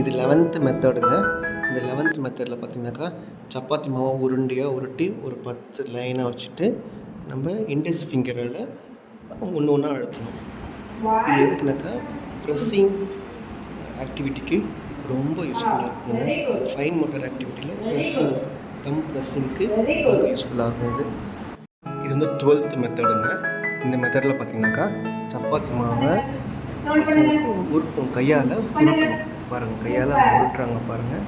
இது 11th மெத்தடுங்க. இந்த 11th மெத்தடில் பார்த்திங்கனாக்கா சப்பாத்தி மாவை உருண்டையாக உருட்டி ஒரு 10 லைனாக வச்சுட்டு நம்ம இண்டெக்ஸ் ஃபிங்கரால் ஒன்று ஒன்றா அழுத்தணும். இது எதுக்குனாக்கா ப்ரெஸ்ஸிங் ஆக்டிவிட்டிக்கு ரொம்ப யூஸ்ஃபுல்லாக இருக்குங்க. ஃபைன் மோட்டார் ஆக்டிவிட்டியில் ப்ரெஸ்ஸிங் ப்ரெஸ்ஸிங்க்கு ரொம்ப யூஸ்ஃபுல்லாக இருக்கும். இது வந்து 12th மெத்தடுங்க. இந்த மெத்தடில் பார்த்திங்கனாக்கா சப்பாத்தி மாவை பசங்களுக்கு உருட்டும், கையால் உருட்டும். பாருங்கள், கையால் உருட்டுறாங்க பாருங்கள்,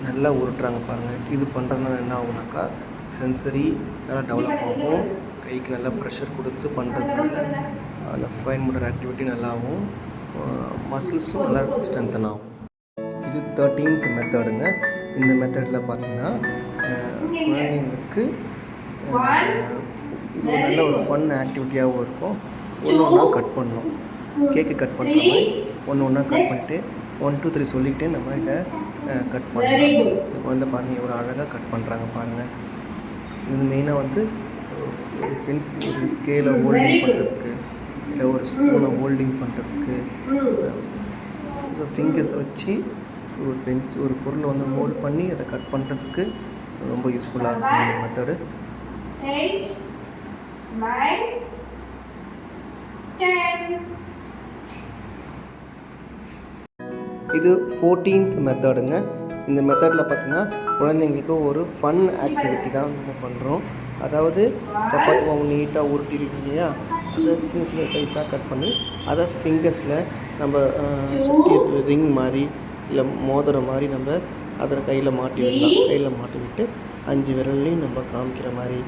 நல்லா உருட்டுறாங்க பாருங்கள். இது பண்ணுறதுனால என்ன ஆகுனாக்கா சென்சரி நல்லா டெவலப் ஆகும். கைக்கு நல்லா ப்ரெஷர் கொடுத்து பண்ணுறதுனால அந்த ஃபைன் மோட்டார் ஆக்டிவிட்டி நல்லாவும் மசில்ஸும் நல்லா ஸ்ட்ரென்தன் ஆகும். இது 13th மெத்தடுங்க. இந்த மெத்தடில் பார்த்திங்கன்னா குழந்தைங்களுக்கு இது ஒரு நல்ல ஒரு ஃபன் ஆக்டிவிட்டியாகவும் இருக்கும். ஒன்று ஒன்றா கட் பண்ணணும். கேக்கு கட் பண்ணுற மாதிரி ஒன்று ஒன்றா கட் பண்ணிட்டு 1 2 3 சொல்லிக்கிட்டே நம்ம இதை கட் பண்ணலாம். இந்த குழந்தை பாருங்கள் ஒரு அழகாக கட் பண்ணுறாங்க பாருங்கள். இது மெயினாக வந்து ஒரு பென்சில், ஒரு ஸ்கேலை ஹோல்டிங் பண்ணுறதுக்கு, இல்லை ஒரு ஸ்பூனை ஹோல்டிங் பண்ணுறதுக்கு, ஃபிங்கர்ஸை வச்சு ஒரு பொருளை வந்து ஹோல்ட் பண்ணி அதை கட் பண்ணுறதுக்கு ரொம்ப யூஸ்ஃபுல்லாக இருக்கும் இந்த மெத்தடு. 8 9 10. இது 14th மெத்தடுங்க. இந்த மெத்தடில் பார்த்திங்கன்னா குழந்தைங்களுக்கு ஒரு ஃபன் ஆக்டிவிட்டி தான் நம்ம பண்ணுறோம். அதாவது சப்பாத்தி மாவு நீட்டாக உருட்டிருக்கு இல்லையா, அதை சின்ன சின்ன சைஸாக கட் பண்ணி அதை ஃபிங்கர்ஸில் நம்ம சுற்றி ரிங் மாதிரி இல்லை மோதிரம் மாதிரி நம்ம அதில் கையில் மாட்டி விடலாம். கையில் மாட்டி விட்டு 5 விரல்லையும் நம்ம காமிக்கிற மாதிரி,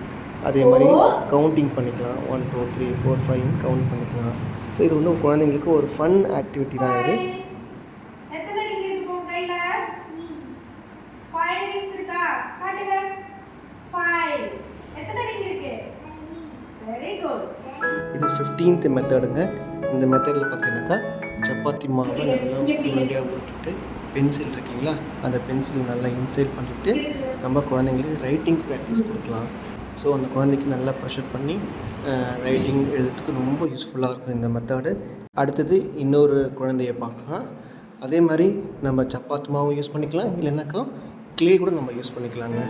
அதே மாதிரி கவுண்டிங் பண்ணிக்கலாம். 1 2 3 4 5 கவுண்ட் பண்ணிக்கலாம். ஸோ இது வந்து குழந்தைங்களுக்கு ஒரு ஃபன் ஆக்டிவிட்டி தான் இது. இது 15th மெத்தடுங்க. இந்த மெத்தடில் பார்த்தீங்கன்னாக்கா சப்பாத்தி மாவை நல்லா உருண்டையாக உருட்டிட்டு பென்சில் இருக்குங்களா, அந்த பென்சில் நல்லா இன்சைட் பண்ணிவிட்டு நம்ம குழந்தைங்களுக்கு ரைட்டிங் ப்ராக்டிஸ் கொடுக்கலாம். ஸோ அந்த குழந்தைக்கு நல்லா ப்ரெஷர் பண்ணி ரைட்டிங் எழுதுறதுக்கு ரொம்ப யூஸ்ஃபுல்லாக இருக்கும் இந்த மெத்தடு. அடுத்தது இன்னொரு குழந்தைய பார்க்கலாம். அதே மாதிரி நம்ம சப்பாத்தி மாவும் யூஸ் பண்ணிக்கலாம், இல்லைனாக்கா க்ளே கூட நம்ம யூஸ் பண்ணிக்கலாங்க.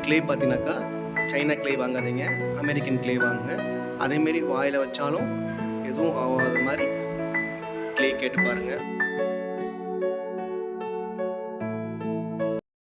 க்ளே பார்த்தீங்கன்னாக்கா சைனா க்ளே வாங்காதீங்க, அமெரிக்கன் க்ளே வாங்குங்க. அதேமாரி வாயில் வச்சாலும் எதுவும் ஆகாத மாதிரி க்ளே கேட்டு பாருங்கள்.